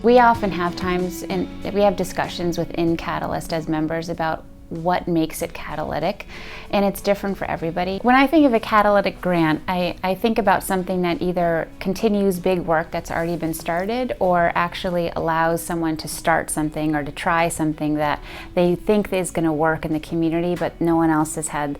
We often have times, and we have discussions within Catalyst as members about what makes it catalytic, and it's different for everybody. When I think of a catalytic grant, I think about something that either continues big work that's already been started or actually allows someone to start something or to try something that they think is going to work in the community, but no one else has had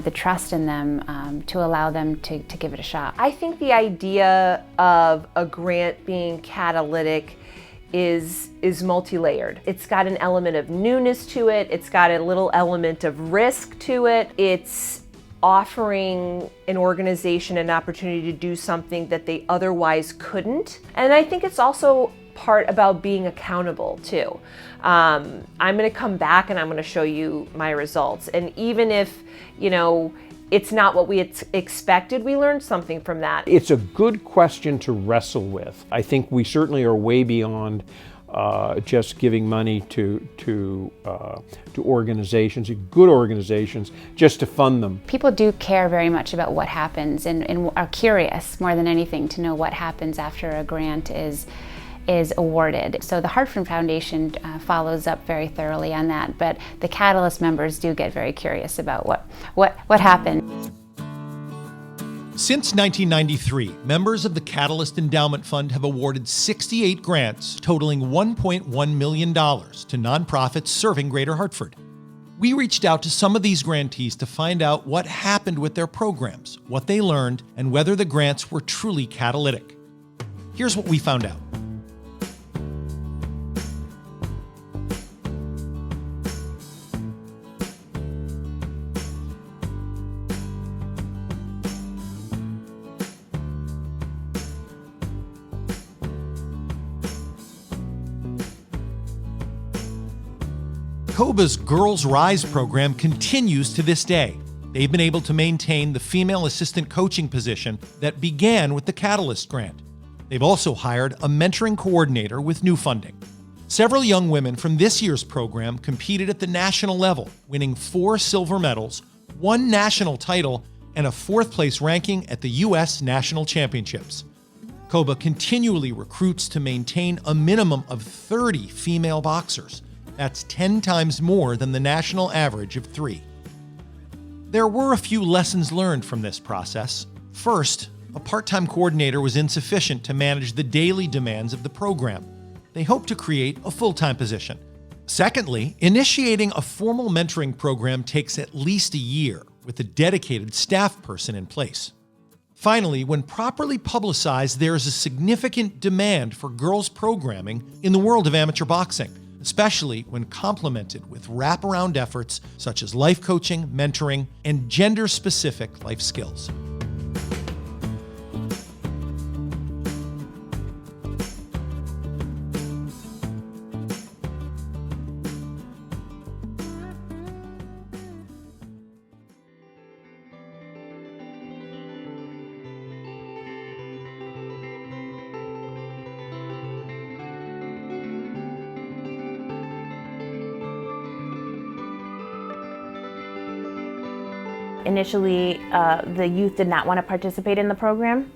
the trust in them to allow them to give it a shot. I think the idea of a grant being catalytic is multi-layered. It's got an element of newness to it. It's got a little element of risk to it. It's offering an organization an opportunity to do something that they otherwise couldn't. And I think it's also part about being accountable too. I'm going to come back and I'm going to show you my results. And even if, it's not what we had expected, we learned something from that. It's a good question to wrestle with. I think we certainly are way beyond just giving money to organizations, good organizations, just to fund them. People do care very much about what happens and are curious more than anything to know what happens after a grant is awarded. So the Hartford Foundation follows up very thoroughly on that, but the Catalyst members do get very curious about what happened. Since 1993, members of the Catalyst Endowment Fund have awarded 68 grants totaling $1.1 million to nonprofits serving Greater Hartford. We reached out to some of these grantees to find out what happened with their programs, what they learned, and whether the grants were truly catalytic. Here's what we found out. COBA's Girls Rise program continues to this day. They've been able to maintain the female assistant coaching position that began with the Catalyst grant. They've also hired a mentoring coordinator with new funding. Several young women from this year's program competed at the national level, winning 4 silver medals, 1 national title, and a 4th place ranking at the U.S. National Championships. COBA continually recruits to maintain a minimum of 30 female boxers. That's 10 times more than the national average of 3. There were a few lessons learned from this process. First, a part-time coordinator was insufficient to manage the daily demands of the program. They hope to create a full-time position. Secondly, initiating a formal mentoring program takes at least a year with a dedicated staff person in place. Finally, when properly publicized, there is a significant demand for girls programming in the world of amateur boxing, especially when complemented with wraparound efforts such as life coaching, mentoring, and gender-specific life skills. Initially, the youth did not want to participate in the program,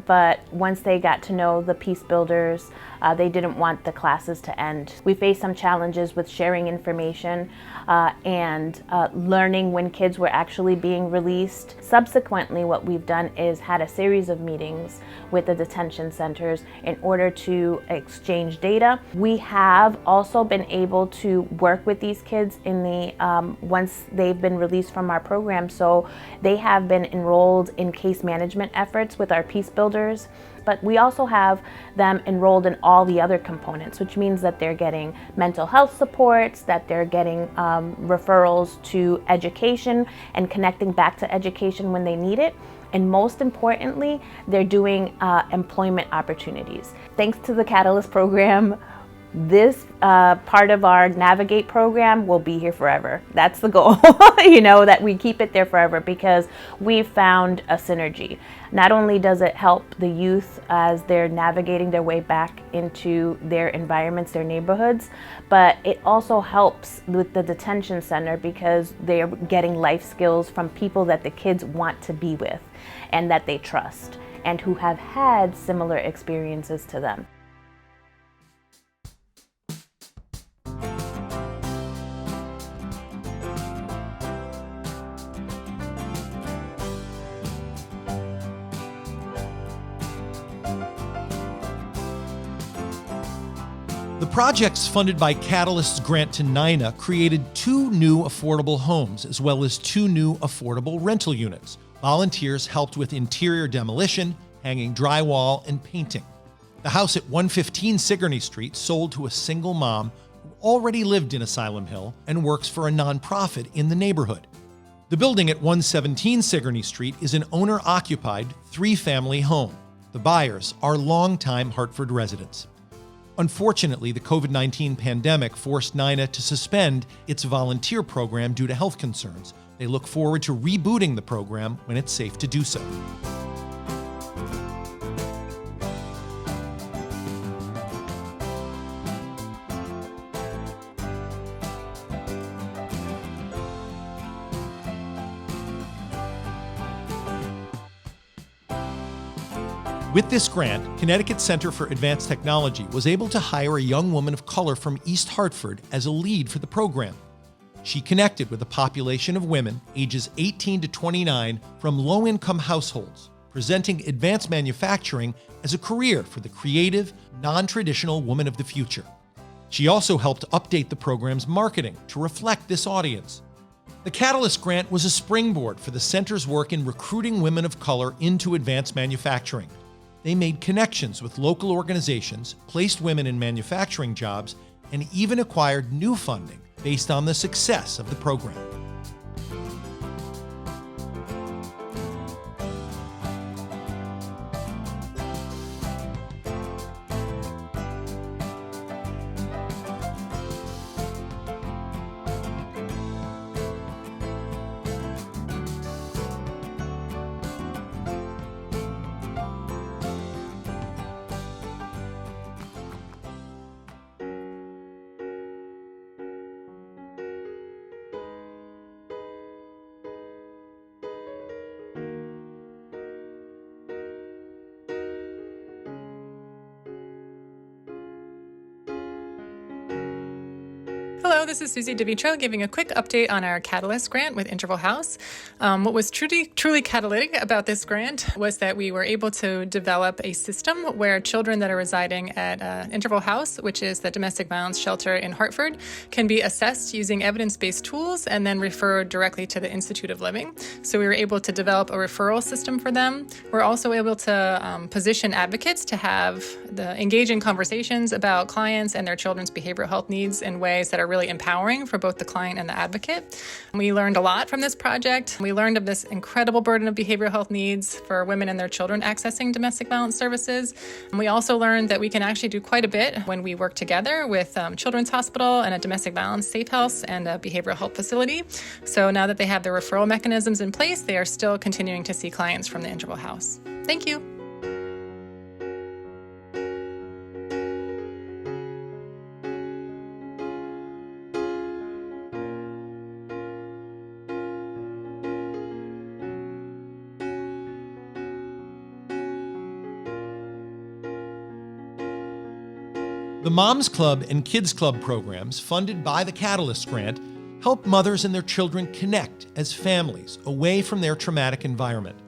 but once they got to know the peace builders, they didn't want the classes to end. We faced some challenges with sharing information and learning when kids were actually being released. Subsequently, what we've done is had a series of meetings with the detention centers in order to exchange data. We have also been able to work with these kids in the once they've been released from our program. So they have been enrolled in case management efforts with our peace builders, but we also have them enrolled in all the other components, which means that they're getting mental health supports, that they're getting referrals to education and connecting back to education when they need it. And most importantly, they're doing employment opportunities. Thanks to the Catalyst program, this part of our Navigate program will be here forever. That's the goal, that we keep it there forever, because we've found a synergy. Not only does it help the youth as they're navigating their way back into their environments, their neighborhoods, but it also helps with the detention center because they're getting life skills from people that the kids want to be with and that they trust and who have had similar experiences to them. projects funded by Catalyst's grant to NINA created 2 new affordable homes, as well as 2 new affordable rental units. Volunteers helped with interior demolition, hanging drywall, and painting. The house at 115 Sigourney Street sold to a single mom who already lived in Asylum Hill and works for a nonprofit in the neighborhood. The building at 117 Sigourney Street is an owner-occupied 3-family home. The buyers are longtime Hartford residents. Unfortunately, the COVID-19 pandemic forced NINA to suspend its volunteer program due to health concerns. They look forward to rebooting the program when it's safe to do so. With this grant, Connecticut Center for Advanced Technology was able to hire a young woman of color from East Hartford as a lead for the program. She connected with a population of women ages 18 to 29 from low-income households, presenting advanced manufacturing as a career for the creative, non-traditional woman of the future. She also helped update the program's marketing to reflect this audience. The Catalyst Grant was a springboard for the center's work in recruiting women of color into advanced manufacturing. They made connections with local organizations, placed women in manufacturing jobs, and even acquired new funding based on the success of the program. Hello, this is Susie DeVitro giving a quick update on our Catalyst grant with Interval House. What was truly catalytic about this grant was that we were able to develop a system where children that are residing at Interval House, which is the domestic violence shelter in Hartford, can be assessed using evidence-based tools and then referred directly to the Institute of Living. So we were able to develop a referral system for them. We're also able to position advocates to have the engaging conversations about clients and their children's behavioral health needs in ways that are really empowering for both the client and the advocate. We learned a lot from this project. We learned of this incredible burden of behavioral health needs for women and their children accessing domestic violence services. And we also learned that we can actually do quite a bit when we work together with Children's Hospital and a domestic violence safe house and a behavioral health facility. So now that they have their referral mechanisms in place, they are still continuing to see clients from the Interval House. Thank you. The Moms Club and Kids Club programs funded by the Catalyst Grant help mothers and their children connect as families away from their traumatic environment.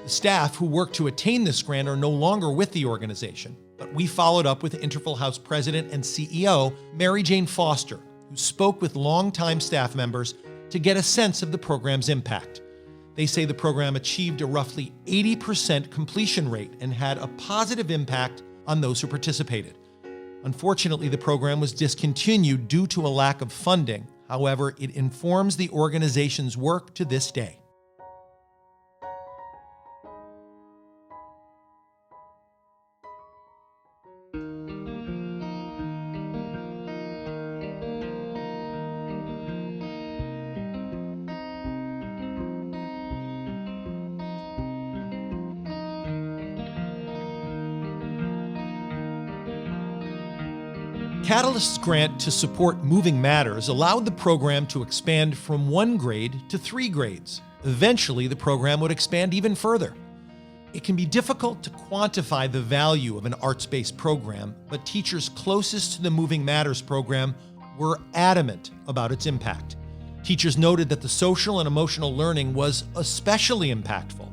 The staff who worked to attain this grant are no longer with the organization, but we followed up with Interval House President and CEO Mary Jane Foster, who spoke with longtime staff members to get a sense of the program's impact. They say the program achieved a roughly 80% completion rate and had a positive impact on those who participated. Unfortunately, the program was discontinued due to a lack of funding. However, it informs the organization's work to this day. Catalyst's grant to support Moving Matters allowed the program to expand from 1 grade to 3 grades. Eventually, the program would expand even further. It can be difficult to quantify the value of an arts-based program, but teachers closest to the Moving Matters program were adamant about its impact. Teachers noted that the social and emotional learning was especially impactful.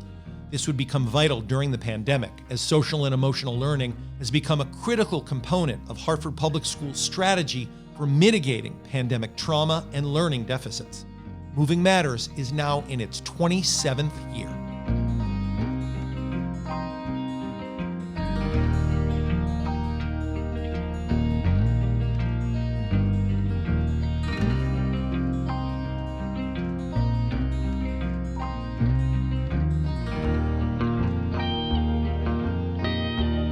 This would become vital during the pandemic, as social and emotional learning has become a critical component of Hartford Public Schools' strategy for mitigating pandemic trauma and learning deficits. Moving Matters is now in its 27th year.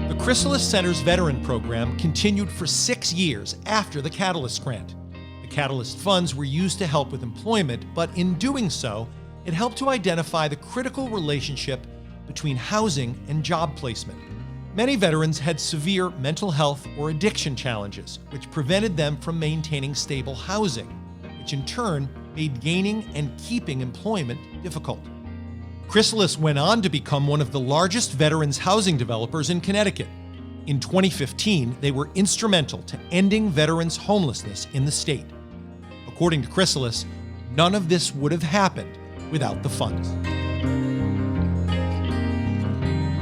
The Chrysalis Center's veteran program continued for 6 years after the Catalyst grant. The Catalyst funds were used to help with employment, but in doing so, it helped to identify the critical relationship between housing and job placement. Many veterans had severe mental health or addiction challenges, which prevented them from maintaining stable housing, which in turn made gaining and keeping employment difficult. Chrysalis went on to become one of the largest veterans housing developers in Connecticut. In 2015, they were instrumental to ending veterans' homelessness in the state. According to Chrysalis, none of this would have happened without the funds.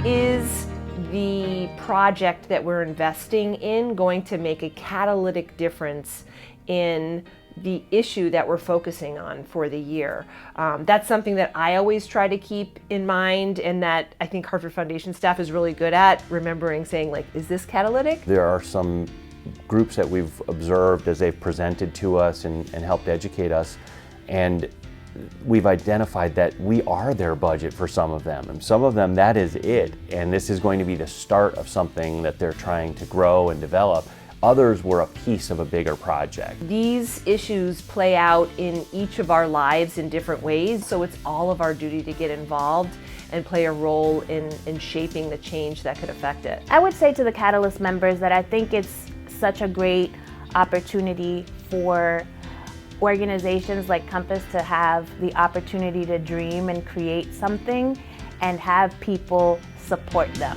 Is the project that we're investing in going to make a catalytic difference in the issue that we're focusing on for the year? That's something that I always try to keep in mind, and that I think Hartford Foundation staff is really good at remembering, saying, like, is this catalytic? There are some groups that we've observed as they've presented to us and helped educate us, and we've identified that we are their budget for some of them, and some of them that is it, and this is going to be the start of something that they're trying to grow and develop. Others were a piece of a bigger project. These issues play out in each of our lives in different ways, so it's all of our duty to get involved and play a role in shaping the change that could affect it. I would say to the Catalyst members that I think it's such a great opportunity for organizations like Compass to have the opportunity to dream and create something and have people support them.